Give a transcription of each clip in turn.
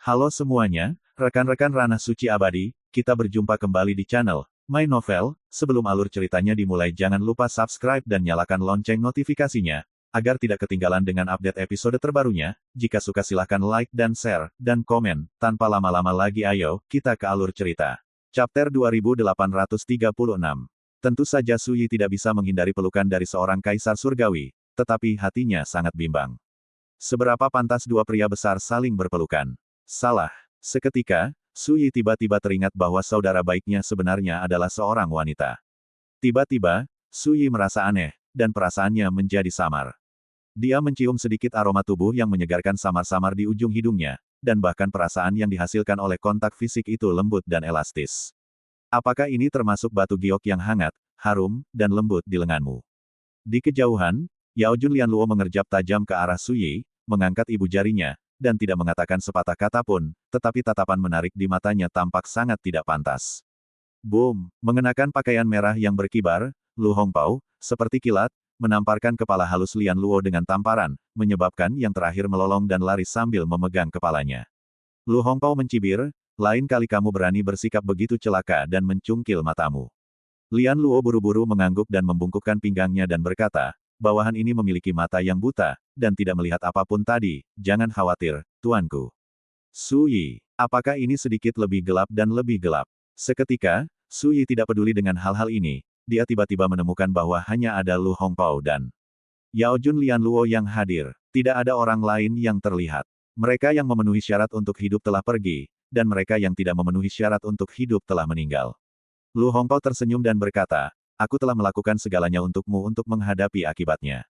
Halo semuanya, rekan-rekan Ranah Suci Abadi, kita berjumpa kembali di channel My Novel. Sebelum alur ceritanya dimulai, jangan lupa subscribe dan nyalakan lonceng notifikasinya, agar tidak ketinggalan dengan update episode terbarunya. Jika suka silahkan like dan share, dan komen. Tanpa lama-lama lagi ayo, kita ke alur cerita. Chapter 2836. Tentu saja Su Yi tidak bisa menghindari pelukan dari seorang kaisar surgawi, tetapi hatinya sangat bimbang. Seberapa pantas dua pria besar saling berpelukan? Salah. Seketika, Su Yi tiba-tiba teringat bahwa saudara baiknya sebenarnya adalah seorang wanita. Tiba-tiba, Su Yi merasa aneh, dan perasaannya menjadi samar. Dia mencium sedikit aroma tubuh yang menyegarkan samar-samar di ujung hidungnya, dan bahkan perasaan yang dihasilkan oleh kontak fisik itu lembut dan elastis. Apakah ini termasuk batu giok yang hangat, harum, dan lembut di lenganmu? Di kejauhan, Yao Jun Lianluo mengerjap tajam ke arah Su Yi, mengangkat ibu jarinya, dan tidak mengatakan sepatah kata pun, tetapi tatapan menarik di matanya tampak sangat tidak pantas. Boom! Mengenakan pakaian merah yang berkibar, Lu Hongpao, seperti kilat, menamparkan kepala halus Lianluo dengan tamparan, menyebabkan yang terakhir melolong dan lari sambil memegang kepalanya. Lu Hongpao mencibir, lain kali kamu berani bersikap begitu celaka dan mencungkil matamu. Lianluo buru-buru mengangguk dan membungkukkan pinggangnya dan berkata, bawahan ini memiliki mata yang buta, dan tidak melihat apapun tadi. Jangan khawatir, tuanku. Su Yi, apakah ini sedikit lebih gelap dan lebih gelap? Seketika, Su Yi tidak peduli dengan hal-hal ini. Dia tiba-tiba menemukan bahwa hanya ada Lu Hongpao dan Yao Jun Lianluo yang hadir. Tidak ada orang lain yang terlihat. Mereka yang memenuhi syarat untuk hidup telah pergi, dan mereka yang tidak memenuhi syarat untuk hidup telah meninggal. Lu Hongpao tersenyum dan berkata, aku telah melakukan segalanya untukmu untuk menghadapi akibatnya.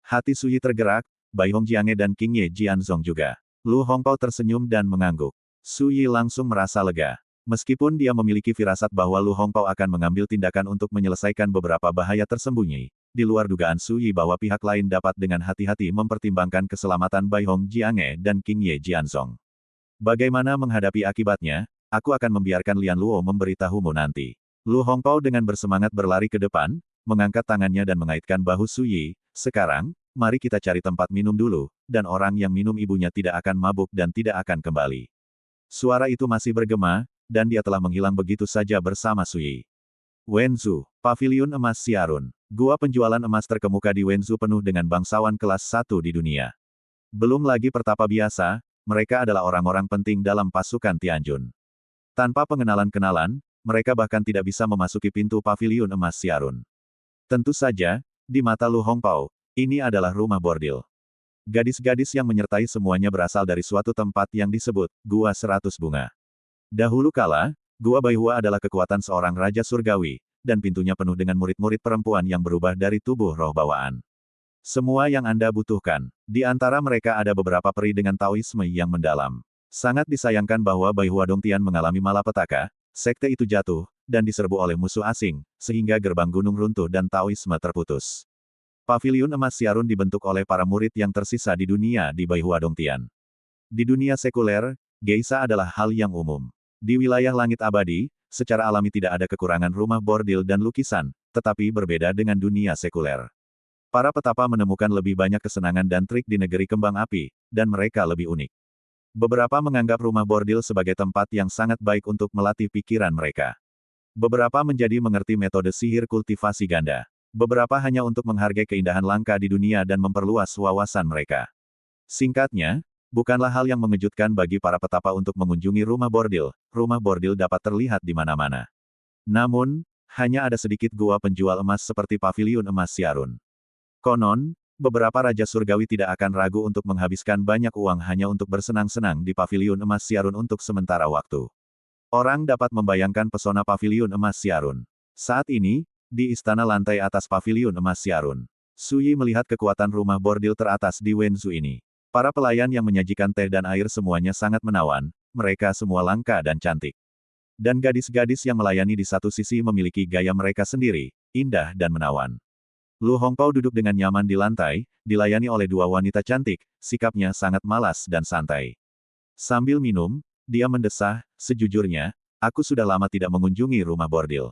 Hati Su Yi tergerak, Bai Hong Jiange dan King Ye Jianzong juga. Lu Hongpao tersenyum dan mengangguk. Su Yi langsung merasa lega. Meskipun dia memiliki firasat bahwa Lu Hongpao akan mengambil tindakan untuk menyelesaikan beberapa bahaya tersembunyi, di luar dugaan Su Yi bahwa pihak lain dapat dengan hati-hati mempertimbangkan keselamatan Bai Hong Jiange dan King Ye Jianzong. Bagaimana menghadapi akibatnya? Aku akan membiarkan Lianluo memberitahumu nanti. Lu Hongpao dengan bersemangat berlari ke depan, mengangkat tangannya dan mengaitkan bahu Su Yi. Sekarang, mari kita cari tempat minum dulu, dan orang yang minum ibunya tidak akan mabuk dan tidak akan kembali. Suara itu masih bergema, dan dia telah menghilang begitu saja bersama Su Yi. Wenzhou, Paviliun Emas Xiarun. Gua penjualan emas terkemuka di Wenzhou penuh dengan bangsawan kelas 1 di dunia. Belum lagi pertapa biasa, mereka adalah orang-orang penting dalam pasukan Tianjun. Tanpa pengenalan-kenalan, mereka bahkan tidak bisa memasuki pintu Paviliun Emas Xiarun. Tentu saja, di mata Lu Hongpao, ini adalah rumah bordil. Gadis-gadis yang menyertai semuanya berasal dari suatu tempat yang disebut Gua 100 Bunga. Dahulu kala, Gua Baihua adalah kekuatan seorang raja surgawi, dan pintunya penuh dengan murid-murid perempuan yang berubah dari tubuh roh bawaan. Semua yang Anda butuhkan. Di antara mereka ada beberapa peri dengan Taoisme yang mendalam. Sangat disayangkan bahwa Baihua Dongtian mengalami malapetaka, sekte itu jatuh, dan diserbu oleh musuh asing, sehingga gerbang gunung runtuh dan Taoisme terputus. Paviliun Emas Xiarun dibentuk oleh para murid yang tersisa di dunia di Baihua Dongtian. Di dunia sekuler, geisha adalah hal yang umum. Di wilayah langit abadi, secara alami tidak ada kekurangan rumah bordil dan lukisan, tetapi berbeda dengan dunia sekuler. Para petapa menemukan lebih banyak kesenangan dan trik di negeri kembang api, dan mereka lebih unik. Beberapa menganggap rumah bordil sebagai tempat yang sangat baik untuk melatih pikiran mereka. Beberapa menjadi mengerti metode sihir kultivasi ganda. Beberapa hanya untuk menghargai keindahan langka di dunia dan memperluas wawasan mereka. Singkatnya, bukanlah hal yang mengejutkan bagi para petapa untuk mengunjungi rumah bordil. Rumah bordil dapat terlihat di mana-mana. Namun, hanya ada sedikit gua penjual emas seperti Paviliun Emas Xiarun. Konon, beberapa raja surgawi tidak akan ragu untuk menghabiskan banyak uang hanya untuk bersenang-senang di Paviliun Emas Xiarun untuk sementara waktu. Orang dapat membayangkan pesona Paviliun Emas Xiarun. Saat ini, di istana lantai atas Paviliun Emas Xiarun, Su Yi melihat kekuatan rumah bordil teratas di Wenzhou ini. Para pelayan yang menyajikan teh dan air semuanya sangat menawan, mereka semua langka dan cantik. Dan gadis-gadis yang melayani di satu sisi memiliki gaya mereka sendiri, indah dan menawan. Lu Hongpao duduk dengan nyaman di lantai, dilayani oleh dua wanita cantik, sikapnya sangat malas dan santai. Sambil minum, dia mendesah, sejujurnya, aku sudah lama tidak mengunjungi rumah bordil.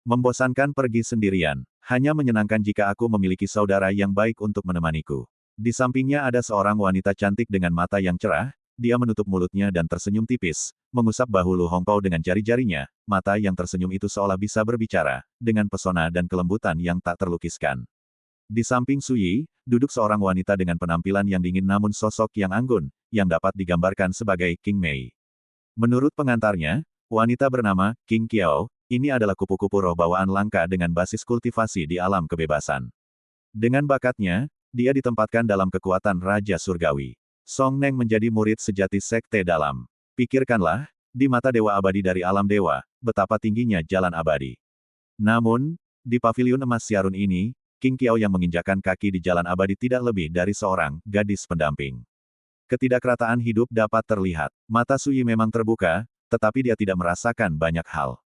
Membosankan pergi sendirian, hanya menyenangkan jika aku memiliki saudara yang baik untuk menemaniku. Di sampingnya ada seorang wanita cantik dengan mata yang cerah, dia menutup mulutnya dan tersenyum tipis, mengusap bahu Lu Hongpao dengan jari-jarinya, mata yang tersenyum itu seolah bisa berbicara, dengan pesona dan kelembutan yang tak terlukiskan. Di samping Su Yi, duduk seorang wanita dengan penampilan yang dingin namun sosok yang anggun, yang dapat digambarkan sebagai King Mei. Menurut pengantarnya, wanita bernama King Qiao, ini adalah kupu-kupu roh bawaan langka dengan basis kultivasi di alam kebebasan. Dengan bakatnya, dia ditempatkan dalam kekuatan Raja Surgawi. Song Neng menjadi murid sejati Sekte Dalam. Pikirkanlah, di mata Dewa Abadi dari alam dewa, betapa tingginya jalan abadi. Namun, di paviliun emas Siarun ini, King Qiao yang menginjakan kaki di jalan abadi tidak lebih dari seorang gadis pendamping. Ketidakrataan hidup dapat terlihat. Mata Su Yi memang terbuka, tetapi dia tidak merasakan banyak hal.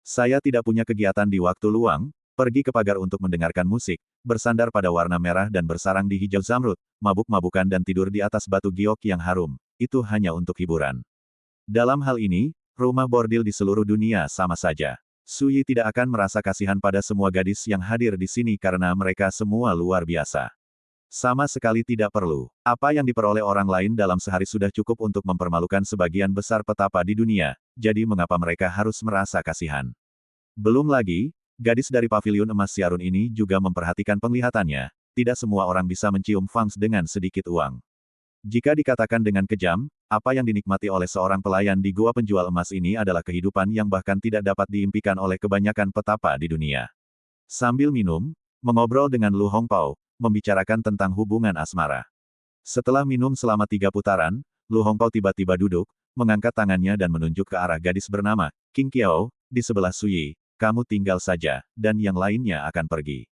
Saya tidak punya kegiatan di waktu luang, pergi ke pagar untuk mendengarkan musik, bersandar pada warna merah dan bersarang di hijau zamrud, mabuk-mabukan dan tidur di atas batu giok yang harum. Itu hanya untuk hiburan. Dalam hal ini, rumah bordil di seluruh dunia sama saja. Su Yi tidak akan merasa kasihan pada semua gadis yang hadir di sini karena mereka semua luar biasa. Sama sekali tidak perlu. Apa yang diperoleh orang lain dalam sehari sudah cukup untuk mempermalukan sebagian besar petapa di dunia, jadi mengapa mereka harus merasa kasihan? Belum lagi, gadis dari paviliun emas Siarun ini juga memperhatikan penglihatannya, tidak semua orang bisa mencium fangs dengan sedikit uang. Jika dikatakan dengan kejam, apa yang dinikmati oleh seorang pelayan di gua penjual emas ini adalah kehidupan yang bahkan tidak dapat diimpikan oleh kebanyakan petapa di dunia. Sambil minum, mengobrol dengan Lu Hongpao, membicarakan tentang hubungan asmara. Setelah minum selama 3 putaran, Lu Hongpao tiba-tiba duduk, mengangkat tangannya dan menunjuk ke arah gadis bernama King Qiao, di sebelah Su Yi. Kamu tinggal saja, dan yang lainnya akan pergi.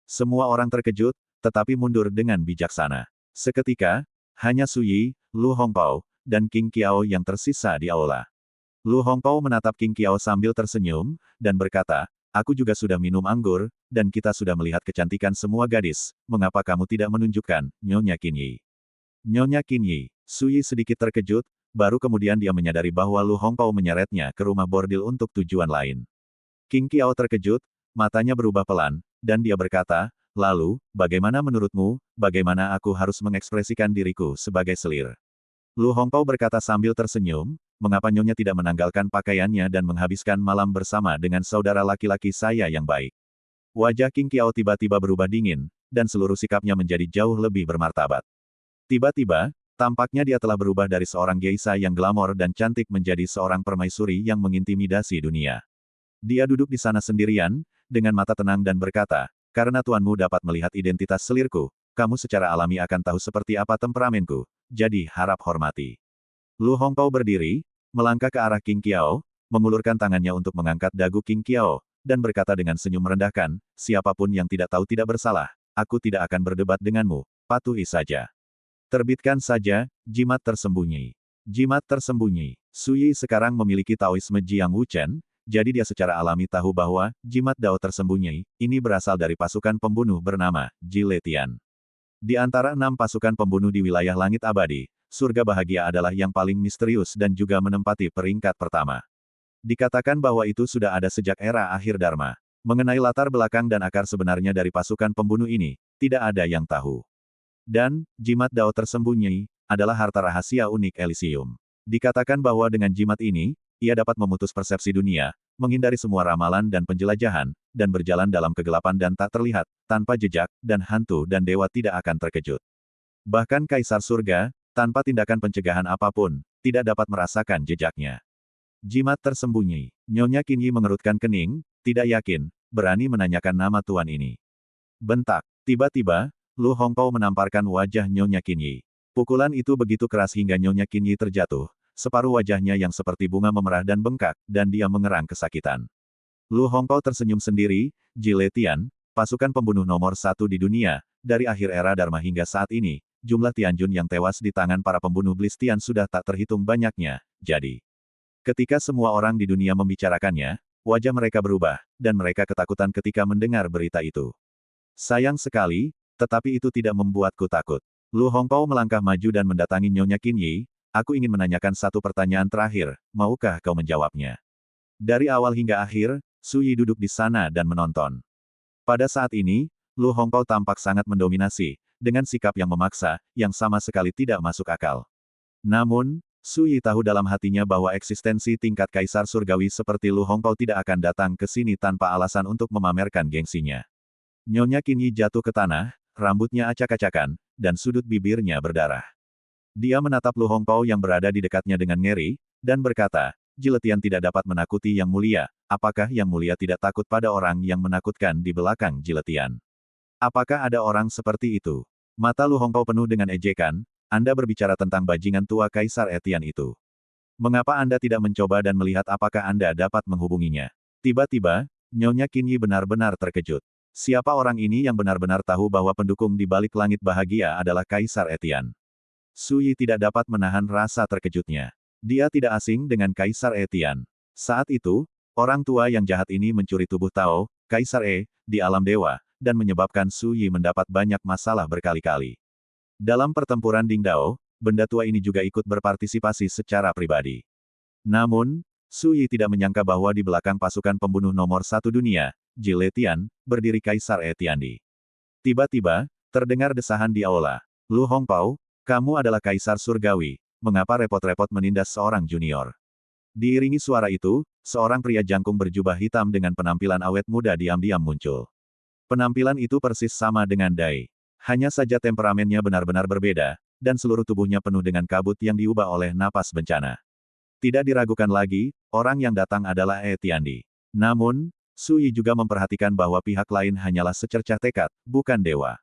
Semua orang terkejut, tetapi mundur dengan bijaksana. Seketika, hanya Su Yi, Lu Hongpao, dan King Qiao yang tersisa di aula. Lu Hongpao menatap King Qiao sambil tersenyum, dan berkata, aku juga sudah minum anggur, dan kita sudah melihat kecantikan semua gadis, mengapa kamu tidak menunjukkan, Nyonya Qin Yi? Nyonya Qin Yi, Su Yi sedikit terkejut, baru kemudian dia menyadari bahwa Lu Hongpao menyeretnya ke rumah bordil untuk tujuan lain. King Qiao terkejut, matanya berubah pelan, dan dia berkata, lalu, bagaimana menurutmu, bagaimana aku harus mengekspresikan diriku sebagai selir? Lu Hongpao berkata sambil tersenyum, mengapa Nyonya tidak menanggalkan pakaiannya dan menghabiskan malam bersama dengan saudara laki-laki saya yang baik? Wajah King Qiao tiba-tiba berubah dingin, dan seluruh sikapnya menjadi jauh lebih bermartabat. Tiba-tiba, tampaknya dia telah berubah dari seorang geisha yang glamor dan cantik menjadi seorang permaisuri yang mengintimidasi dunia. Dia duduk di sana sendirian, dengan mata tenang dan berkata, karena tuanmu dapat melihat identitas selirku, kamu secara alami akan tahu seperti apa temperamenku, jadi harap hormati. Lu Hongpao berdiri, melangkah ke arah King Qiao, mengulurkan tangannya untuk mengangkat dagu King Qiao, dan berkata dengan senyum merendahkan, siapapun yang tidak tahu tidak bersalah, aku tidak akan berdebat denganmu, patuhi saja. Terbitkan saja, jimat tersembunyi. Jimat tersembunyi. Su Yi sekarang memiliki Taoisme Jiang Wuchen, jadi dia secara alami tahu bahwa, jimat Dao tersembunyi, ini berasal dari pasukan pembunuh bernama, Jiletian. Di antara 6 pasukan pembunuh di wilayah langit abadi, surga bahagia adalah yang paling misterius dan juga menempati peringkat pertama. Dikatakan bahwa itu sudah ada sejak era akhir Dharma. Mengenai latar belakang dan akar sebenarnya dari pasukan pembunuh ini, tidak ada yang tahu. Dan, jimat Dao tersembunyi, adalah harta rahasia unik Elysium. Dikatakan bahwa dengan jimat ini, ia dapat memutus persepsi dunia, menghindari semua ramalan dan penjelajahan, dan berjalan dalam kegelapan dan tak terlihat, tanpa jejak, dan hantu dan dewa tidak akan terkejut. Bahkan Kaisar Surga, tanpa tindakan pencegahan apapun, tidak dapat merasakan jejaknya. Jimat tersembunyi. Nyonya Qin Yi mengerutkan kening, tidak yakin, berani menanyakan nama tuan ini. Bentak. Tiba-tiba, Lu Hongpao menamparkan wajah Nyonya Qin Yi. Pukulan itu begitu keras hingga Nyonya Qin Yi terjatuh. Separuh wajahnya yang seperti bunga memerah dan bengkak, dan dia mengerang kesakitan. Lu Hongpao tersenyum sendiri, Jiletian, pasukan pembunuh nomor 1 di dunia, dari akhir era Dharma hingga saat ini, jumlah Tianjun yang tewas di tangan para pembunuh Blistian sudah tak terhitung banyaknya, jadi. Ketika semua orang di dunia membicarakannya, wajah mereka berubah, dan mereka ketakutan ketika mendengar berita itu. Sayang sekali, tetapi itu tidak membuatku takut. Lu Hongpao melangkah maju dan mendatangi Nyonya Qin Yi. Aku ingin menanyakan satu pertanyaan terakhir, maukah kau menjawabnya? Dari awal hingga akhir, Su Yi duduk di sana dan menonton. Pada saat ini, Lu Hongpao tampak sangat mendominasi, dengan sikap yang memaksa, yang sama sekali tidak masuk akal. Namun, Su Yi tahu dalam hatinya bahwa eksistensi tingkat kaisar surgawi seperti Lu Hongpao tidak akan datang ke sini tanpa alasan untuk memamerkan gengsinya. Nyonya Qin Yi jatuh ke tanah, rambutnya acak-acakan, dan sudut bibirnya berdarah. Dia menatap Lu Hongpao yang berada di dekatnya dengan ngeri, dan berkata, Jiletian tidak dapat menakuti Yang Mulia, apakah Yang Mulia tidak takut pada orang yang menakutkan di belakang Jiletian? Apakah ada orang seperti itu? Mata Lu Hongpao penuh dengan ejekan, Anda berbicara tentang bajingan tua Kaisar Etian itu. Mengapa Anda tidak mencoba dan melihat apakah Anda dapat menghubunginya? Tiba-tiba, Nyonya Qin Yi benar-benar terkejut. Siapa orang ini yang benar-benar tahu bahwa pendukung di balik langit bahagia adalah Kaisar Etian? Su Yi tidak dapat menahan rasa terkejutnya. Dia tidak asing dengan Kaisar Etian. Saat itu, orang tua yang jahat ini mencuri tubuh Tao, Kaisar di alam dewa, dan menyebabkan Su Yi mendapat banyak masalah berkali-kali. Dalam pertempuran Ding Dao, benda tua ini juga ikut berpartisipasi secara pribadi. Namun, Su Yi tidak menyangka bahwa di belakang pasukan pembunuh nomor satu dunia, Jiletian, berdiri Kaisar Etiandi. Tiba-tiba, terdengar desahan di aula. Lu Hongpao, kamu adalah Kaisar Surgawi, mengapa repot-repot menindas seorang junior? Diiringi suara itu, seorang pria jangkung berjubah hitam dengan penampilan awet muda diam-diam muncul. Penampilan itu persis sama dengan Dai. Hanya saja temperamennya benar-benar berbeda, dan seluruh tubuhnya penuh dengan kabut yang diubah oleh napas bencana. Tidak diragukan lagi, orang yang datang adalah Etiandi. Namun, Su Yi juga memperhatikan bahwa pihak lain hanyalah secercah tekad, bukan dewa.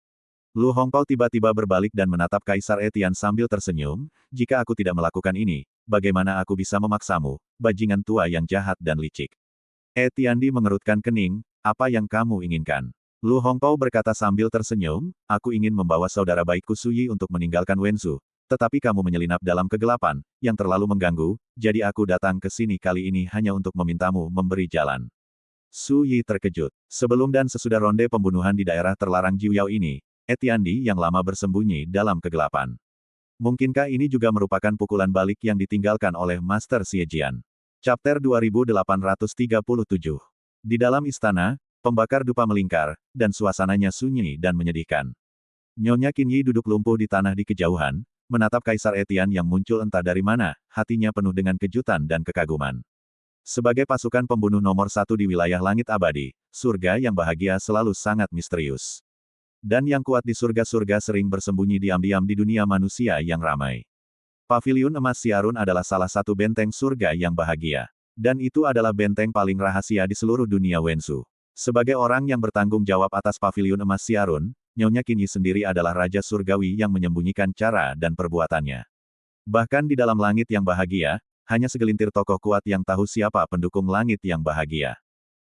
Lu Hongpao tiba-tiba berbalik dan menatap Kaisar Etian sambil tersenyum, jika aku tidak melakukan ini, bagaimana aku bisa memaksamu, bajingan tua yang jahat dan licik. Etiandi mengerutkan kening, apa yang kamu inginkan? Lu Hongpao berkata sambil tersenyum, aku ingin membawa saudara baikku Su Yi untuk meninggalkan Wenzhou, tetapi kamu menyelinap dalam kegelapan, yang terlalu mengganggu, jadi aku datang ke sini kali ini hanya untuk memintamu memberi jalan. Su Yi terkejut. Sebelum dan sesudah ronde pembunuhan di daerah terlarang Jiuyao ini, Etiandi yang lama bersembunyi dalam kegelapan. Mungkinkah ini juga merupakan pukulan balik yang ditinggalkan oleh Master Xiejian? Chapter 2837. Di dalam istana, pembakar dupa melingkar, dan suasananya sunyi dan menyedihkan. Nyonya Qin Yi duduk lumpuh di tanah di kejauhan, menatap Kaisar Etian yang muncul entah dari mana, hatinya penuh dengan kejutan dan kekaguman. Sebagai pasukan pembunuh nomor satu di wilayah langit abadi, surga yang bahagia selalu sangat misterius. Dan yang kuat di surga-surga sering bersembunyi diam-diam di dunia manusia yang ramai. Paviliun Emas Siarun adalah salah satu benteng surga yang bahagia. Dan itu adalah benteng paling rahasia di seluruh dunia Wenzhou. Sebagai orang yang bertanggung jawab atas Paviliun Emas Siarun, Nyonya Qin Yi sendiri adalah Raja Surgawi yang menyembunyikan cara dan perbuatannya. Bahkan di dalam langit yang bahagia, hanya segelintir tokoh kuat yang tahu siapa pendukung langit yang bahagia.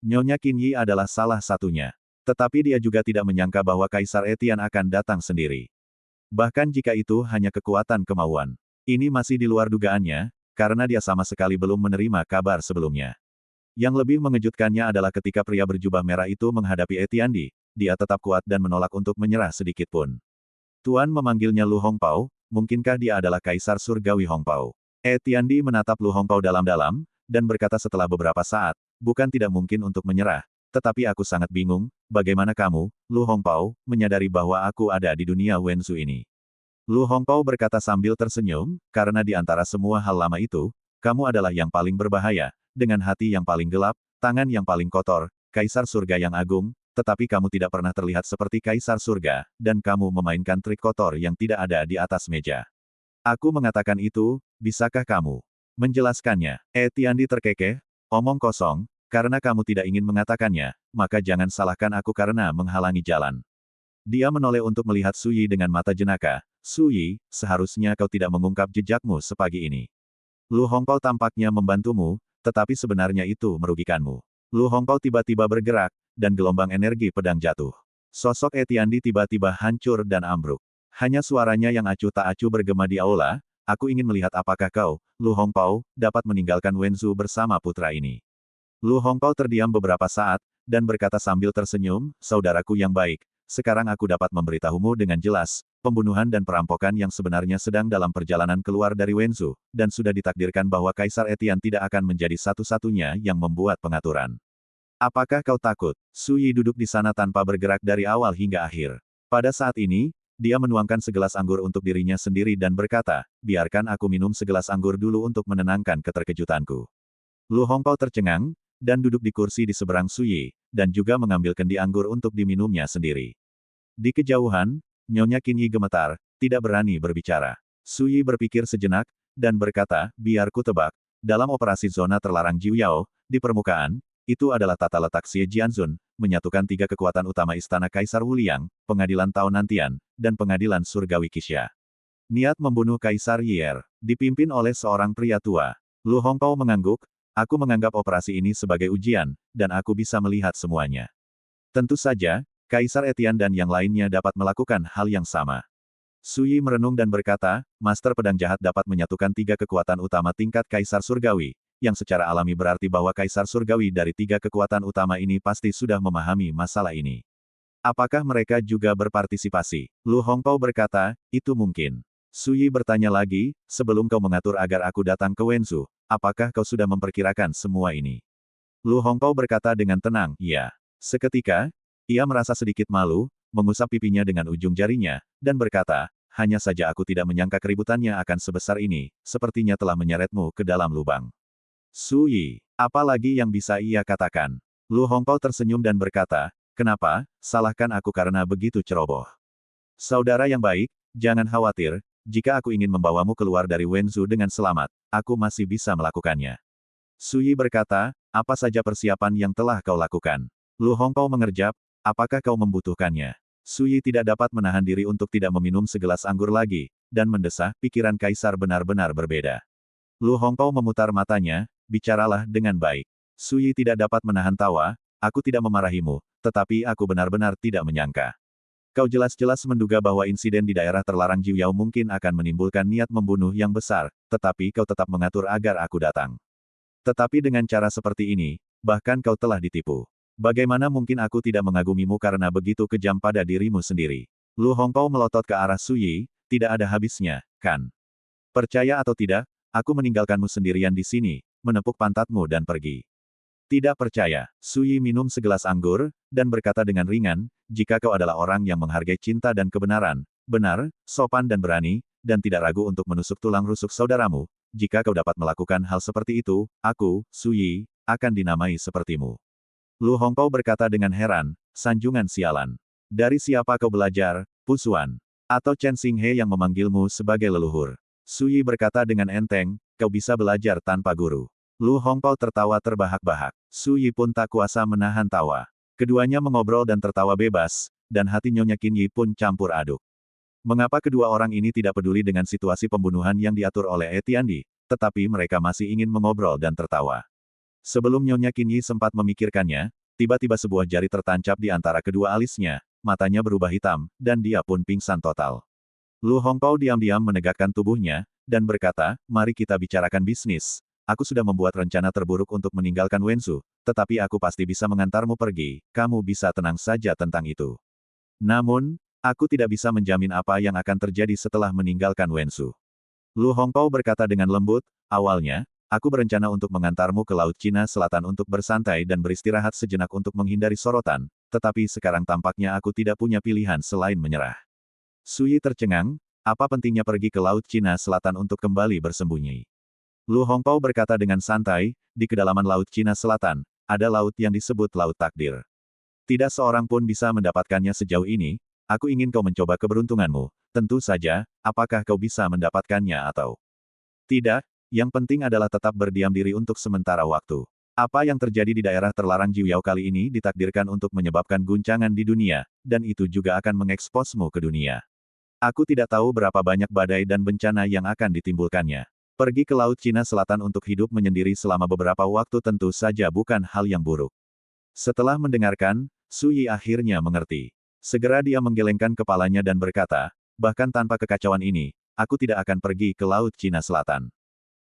Nyonya Qin Yi adalah salah satunya. Tetapi dia juga tidak menyangka bahwa Kaisar Etian akan datang sendiri. Bahkan jika itu hanya kekuatan kemauan. Ini masih di luar dugaannya, karena dia sama sekali belum menerima kabar sebelumnya. Yang lebih mengejutkannya adalah ketika pria berjubah merah itu menghadapi Etiandi, dia tetap kuat dan menolak untuk menyerah sedikit pun. Tuan memanggilnya Lu Hongpao, mungkinkah dia adalah Kaisar Surgawi Hongpao? Etiandi menatap Lu Hongpao dalam-dalam, dan berkata setelah beberapa saat, bukan tidak mungkin untuk menyerah, tetapi aku sangat bingung, bagaimana kamu, Lu Hongpao, menyadari bahwa aku ada di dunia Wenzhou ini. Lu Hongpao berkata sambil tersenyum, karena di antara semua hal lama itu, kamu adalah yang paling berbahaya, dengan hati yang paling gelap, tangan yang paling kotor, Kaisar Surga yang agung, tetapi kamu tidak pernah terlihat seperti Kaisar Surga, dan kamu memainkan trik kotor yang tidak ada di atas meja. Aku mengatakan itu, bisakah kamu menjelaskannya? Etiandi terkekeh, omong kosong, karena kamu tidak ingin mengatakannya, maka jangan salahkan aku karena menghalangi jalan. Dia menoleh untuk melihat Su Yi dengan mata jenaka. Su Yi, seharusnya kau tidak mengungkap jejakmu sepagi ini. Lu Hongpao tampaknya membantumu, tetapi sebenarnya itu merugikanmu. Lu Hongpao tiba-tiba bergerak, dan gelombang energi pedang jatuh. Sosok Etiandi tiba-tiba hancur dan ambruk. Hanya suaranya yang acuh tak acuh bergema di aula, aku ingin melihat apakah kau, Lu Hongpao, dapat meninggalkan Wenzhou bersama putra ini. Lu Hongpao terdiam beberapa saat, dan berkata sambil tersenyum, saudaraku yang baik, sekarang aku dapat memberitahumu dengan jelas, pembunuhan dan perampokan yang sebenarnya sedang dalam perjalanan keluar dari Wenzhou, dan sudah ditakdirkan bahwa Kaisar Etian tidak akan menjadi satu-satunya yang membuat pengaturan. Apakah kau takut? Su Yi duduk di sana tanpa bergerak dari awal hingga akhir. Pada saat ini, dia menuangkan segelas anggur untuk dirinya sendiri dan berkata, biarkan aku minum segelas anggur dulu untuk menenangkan keterkejutanku. Lu Hongtao tercengang, dan duduk di kursi di seberang Suyi, dan juga mengambil kendi anggur untuk diminumnya sendiri. Di kejauhan, Nyonya Qinyi gemetar, tidak berani berbicara. Suyi berpikir sejenak, dan berkata, biar ku tebak, dalam operasi zona terlarang Jiuyao, di permukaan, itu adalah tata letak Xie Jianzun, menyatukan tiga kekuatan utama Istana Kaisar Wuliang, Pengadilan Taunantian, dan Pengadilan Surgawi Qixia. Niat membunuh Kaisar Yier, dipimpin oleh seorang pria tua. Lu Hongtao mengangguk, aku menganggap operasi ini sebagai ujian, dan aku bisa melihat semuanya. Tentu saja, Kaisar Etian dan yang lainnya dapat melakukan hal yang sama. Suyi merenung dan berkata, Master Pedang Jahat dapat menyatukan tiga kekuatan utama tingkat Kaisar Surgawi, yang secara alami berarti bahwa Kaisar Surgawi dari tiga kekuatan utama ini pasti sudah memahami masalah ini. Apakah mereka juga berpartisipasi? Lu Hongtao berkata, itu mungkin. Suyi bertanya lagi, sebelum kau mengatur agar aku datang ke Wenzhou, apakah kau sudah memperkirakan semua ini? Lu Hongtao berkata dengan tenang, ya. Seketika, ia merasa sedikit malu, mengusap pipinya dengan ujung jarinya, dan berkata, hanya saja aku tidak menyangka keributannya akan sebesar ini, sepertinya telah menyeretmu ke dalam lubang. Suyi, apa lagi yang bisa ia katakan? Lu Hongtao tersenyum dan berkata, kenapa, salahkan aku karena begitu ceroboh. Saudara yang baik, jangan khawatir, jika aku ingin membawamu keluar dari Wenzhou dengan selamat, aku masih bisa melakukannya. Suyi berkata, apa saja persiapan yang telah kau lakukan? Lu Hongtao mengerjap, apakah kau membutuhkannya? Suyi tidak dapat menahan diri untuk tidak meminum segelas anggur lagi, dan mendesah, pikiran Kaisar benar-benar berbeda. Lu Hongtao memutar matanya, bicaralah dengan baik. Suyi tidak dapat menahan tawa, aku tidak memarahimu, tetapi aku benar-benar tidak menyangka. Kau jelas-jelas menduga bahwa insiden di daerah terlarang Jiuyao mungkin akan menimbulkan niat membunuh yang besar, tetapi kau tetap mengatur agar aku datang. Tetapi dengan cara seperti ini, bahkan kau telah ditipu. Bagaimana mungkin aku tidak mengagumimu karena begitu kejam pada dirimu sendiri? Lu Hongtao melotot ke arah Suyi, tidak ada habisnya, kan? Percaya atau tidak, aku meninggalkanmu sendirian di sini, menepuk pantatmu dan pergi. Tidak percaya. Suyi minum segelas anggur, dan berkata dengan ringan, jika kau adalah orang yang menghargai cinta dan kebenaran, benar, sopan dan berani, dan tidak ragu untuk menusuk tulang rusuk saudaramu, jika kau dapat melakukan hal seperti itu, aku, Suyi, akan dinamai sepertimu. Lu Hongtao berkata dengan heran, sanjungan sialan. Dari siapa kau belajar, Pusuan? Atau Chen Xinghe yang memanggilmu sebagai leluhur? Suyi berkata dengan enteng, kau bisa belajar tanpa guru. Lu Hongtao tertawa terbahak-bahak. Suyi pun tak kuasa menahan tawa. Keduanya mengobrol dan tertawa bebas, dan hati Nyonya Qinyi pun campur aduk. Mengapa kedua orang ini tidak peduli dengan situasi pembunuhan yang diatur oleh Etiandi, tetapi mereka masih ingin mengobrol dan tertawa. Sebelum Nyonya Qinyi sempat memikirkannya, tiba-tiba sebuah jari tertancap di antara kedua alisnya, matanya berubah hitam, dan dia pun pingsan total. Lu Hongtao diam-diam menegakkan tubuhnya, dan berkata, mari kita bicarakan bisnis. Aku sudah membuat rencana terburuk untuk meninggalkan Wenzhou, tetapi aku pasti bisa mengantarmu pergi, kamu bisa tenang saja tentang itu. Namun, aku tidak bisa menjamin apa yang akan terjadi setelah meninggalkan Wenzhou. Lu Hongtao berkata dengan lembut, awalnya, aku berencana untuk mengantarmu ke Laut Cina Selatan untuk bersantai dan beristirahat sejenak untuk menghindari sorotan, tetapi sekarang tampaknya aku tidak punya pilihan selain menyerah. Suyi tercengang, apa pentingnya pergi ke Laut Cina Selatan untuk kembali bersembunyi? Lu Hongtao berkata dengan santai, di kedalaman Laut Cina Selatan, ada laut yang disebut Laut Takdir. Tidak seorang pun bisa mendapatkannya sejauh ini, aku ingin kau mencoba keberuntunganmu, tentu saja, apakah kau bisa mendapatkannya atau tidak, yang penting adalah tetap berdiam diri untuk sementara waktu. Apa yang terjadi di daerah terlarang Jiuyao kali ini ditakdirkan untuk menyebabkan guncangan di dunia, dan itu juga akan mengeksposmu ke dunia. Aku tidak tahu berapa banyak badai dan bencana yang akan ditimbulkannya. Pergi ke Laut Cina Selatan untuk hidup menyendiri selama beberapa waktu tentu saja bukan hal yang buruk. Setelah mendengarkan, Suyi akhirnya mengerti. Segera dia menggelengkan kepalanya dan berkata, bahkan tanpa kekacauan ini, aku tidak akan pergi ke Laut Cina Selatan.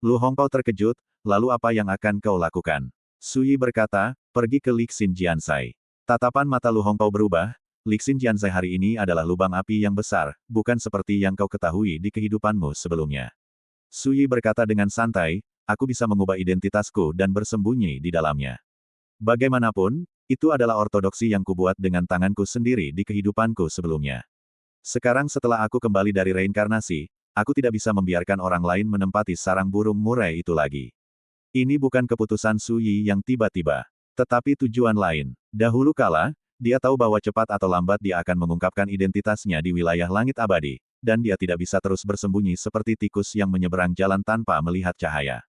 Lu Hongtao terkejut, lalu apa yang akan kau lakukan? Suyi berkata, pergi ke Lixin Jiansai. Tatapan mata Lu Hongtao berubah, Lixin Jiansai hari ini adalah lubang api yang besar, bukan seperti yang kau ketahui di kehidupanmu sebelumnya. Suyi berkata dengan santai, aku bisa mengubah identitasku dan bersembunyi di dalamnya. Bagaimanapun, itu adalah ortodoksi yang kubuat dengan tanganku sendiri di kehidupanku sebelumnya. Sekarang setelah aku kembali dari reinkarnasi, aku tidak bisa membiarkan orang lain menempati sarang burung murai itu lagi. Ini bukan keputusan Su Yi yang tiba-tiba, tetapi tujuan lain. Dahulu kala, dia tahu bahwa cepat atau lambat dia akan mengungkapkan identitasnya di wilayah langit abadi, dan dia tidak bisa terus bersembunyi seperti tikus yang menyeberang jalan tanpa melihat cahaya.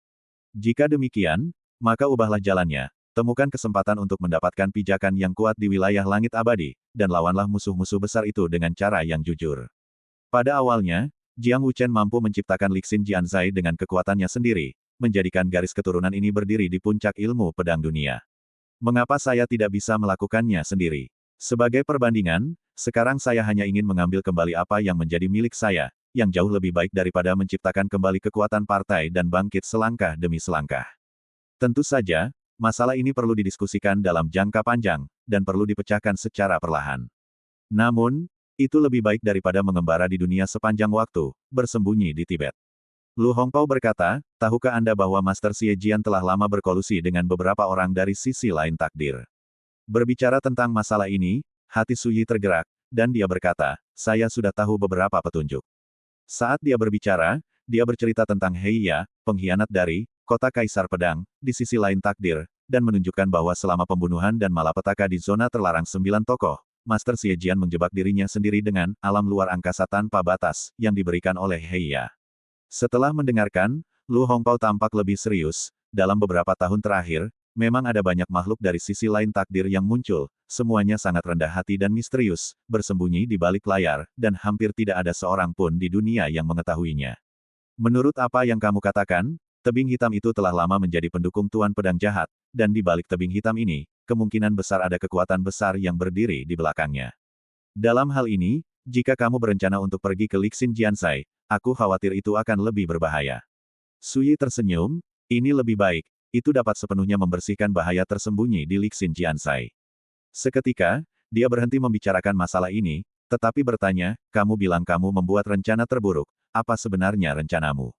Jika demikian, maka ubahlah jalannya, temukan kesempatan untuk mendapatkan pijakan yang kuat di wilayah langit abadi, dan lawanlah musuh-musuh besar itu dengan cara yang jujur. Pada awalnya, Jiang Wuchen mampu menciptakan Lixin Jianzai dengan kekuatannya sendiri, menjadikan garis keturunan ini berdiri di puncak ilmu pedang dunia. Mengapa saya tidak bisa melakukannya sendiri? Sebagai perbandingan, sekarang saya hanya ingin mengambil kembali apa yang menjadi milik saya, yang jauh lebih baik daripada menciptakan kembali kekuatan partai dan bangkit selangkah demi selangkah. Tentu saja, masalah ini perlu didiskusikan dalam jangka panjang, dan perlu dipecahkan secara perlahan. Namun, itu lebih baik daripada mengembara di dunia sepanjang waktu, bersembunyi di Tibet. Lu Hongpao berkata, tahukah Anda bahwa Master Xie Jian telah lama berkolusi dengan beberapa orang dari sisi lain takdir? Berbicara tentang masalah ini, hati Su Yi tergerak, dan dia berkata, saya sudah tahu beberapa petunjuk. Saat dia berbicara, dia bercerita tentang Heiya, pengkhianat dari kota Kaisar Pedang, di sisi lain takdir, dan menunjukkan bahwa selama pembunuhan dan malapetaka di zona terlarang 9 tokoh, Master Xie Jian menjebak dirinya sendiri dengan alam luar angkasa tanpa batas yang diberikan oleh Heiya. Setelah mendengarkan, Lu Hongpao tampak lebih serius. Dalam beberapa tahun terakhir, memang ada banyak makhluk dari sisi lain takdir yang muncul, semuanya sangat rendah hati dan misterius, bersembunyi di balik layar, dan hampir tidak ada seorang pun di dunia yang mengetahuinya. Menurut apa yang kamu katakan, tebing hitam itu telah lama menjadi pendukung Tuan Pedang Jahat, dan di balik tebing hitam ini, kemungkinan besar ada kekuatan besar yang berdiri di belakangnya. Dalam hal ini, jika kamu berencana untuk pergi ke Lixin Jianzai, aku khawatir itu akan lebih berbahaya. Su Yi tersenyum, ini lebih baik, itu dapat sepenuhnya membersihkan bahaya tersembunyi di Lixin Jianzai. Seketika, dia berhenti membicarakan masalah ini, tetapi bertanya, kamu bilang kamu membuat rencana terburuk, apa sebenarnya rencanamu?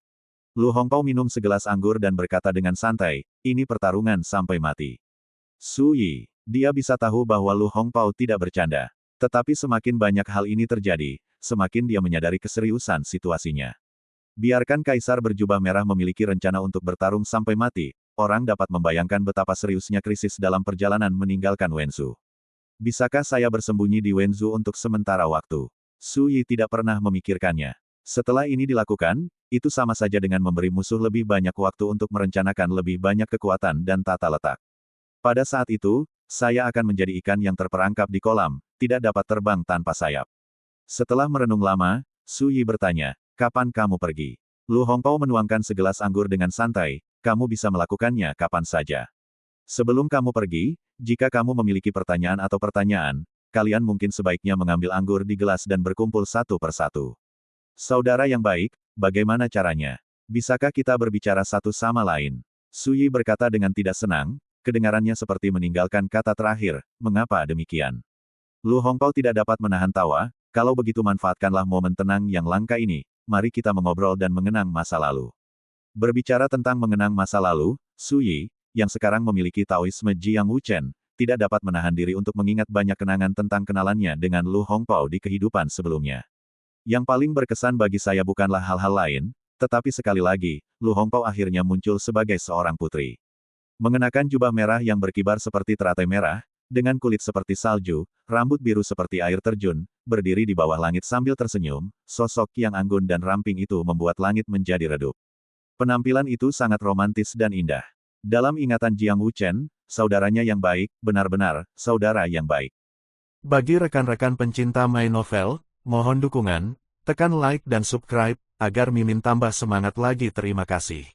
Lu Hongpao minum segelas anggur dan berkata dengan santai, ini pertarungan sampai mati. Su Yi, dia bisa tahu bahwa Lu Hongpao tidak bercanda. Tetapi semakin banyak hal ini terjadi, semakin dia menyadari keseriusan situasinya. Biarkan Kaisar berjubah merah memiliki rencana untuk bertarung sampai mati, orang dapat membayangkan betapa seriusnya krisis dalam perjalanan meninggalkan Wenzhou. Bisakah saya bersembunyi di Wenzhou untuk sementara waktu? Su Yi tidak pernah memikirkannya. Setelah ini dilakukan, itu sama saja dengan memberi musuh lebih banyak waktu untuk merencanakan lebih banyak kekuatan dan tata letak. Pada saat itu, saya akan menjadi ikan yang terperangkap di kolam, tidak dapat terbang tanpa sayap. Setelah merenung lama, Su Yi bertanya, kapan kamu pergi? Lu Hongpao menuangkan segelas anggur dengan santai, kamu bisa melakukannya kapan saja. Sebelum kamu pergi, jika kamu memiliki pertanyaan atau pertanyaan, kalian mungkin sebaiknya mengambil anggur di gelas dan berkumpul satu persatu. Saudara yang baik, bagaimana caranya? Bisakah kita berbicara satu sama lain? Su Yi berkata dengan tidak senang, kedengarannya seperti meninggalkan kata terakhir, mengapa demikian? Lu Hongpao tidak dapat menahan tawa, kalau begitu manfaatkanlah momen tenang yang langka ini, mari kita mengobrol dan mengenang masa lalu. Berbicara tentang mengenang masa lalu, Su Yi, yang sekarang memiliki Taoisme Jiang Wuchen, tidak dapat menahan diri untuk mengingat banyak kenangan tentang kenalannya dengan Lu Hongpao di kehidupan sebelumnya. Yang paling berkesan bagi saya bukanlah hal-hal lain, tetapi sekali lagi, Lu Hongpao akhirnya muncul sebagai seorang putri. Mengenakan jubah merah yang berkibar seperti teratai merah, dengan kulit seperti salju, rambut biru seperti air terjun, berdiri di bawah langit sambil tersenyum, sosok yang anggun dan ramping itu membuat langit menjadi redup. Penampilan itu sangat romantis dan indah. Dalam ingatan Jiang Wuchen, saudaranya yang baik, benar-benar, saudara yang baik. Bagi rekan-rekan pencinta My Novel, mohon dukungan, tekan like dan subscribe, agar Mimin tambah semangat lagi. Terima kasih.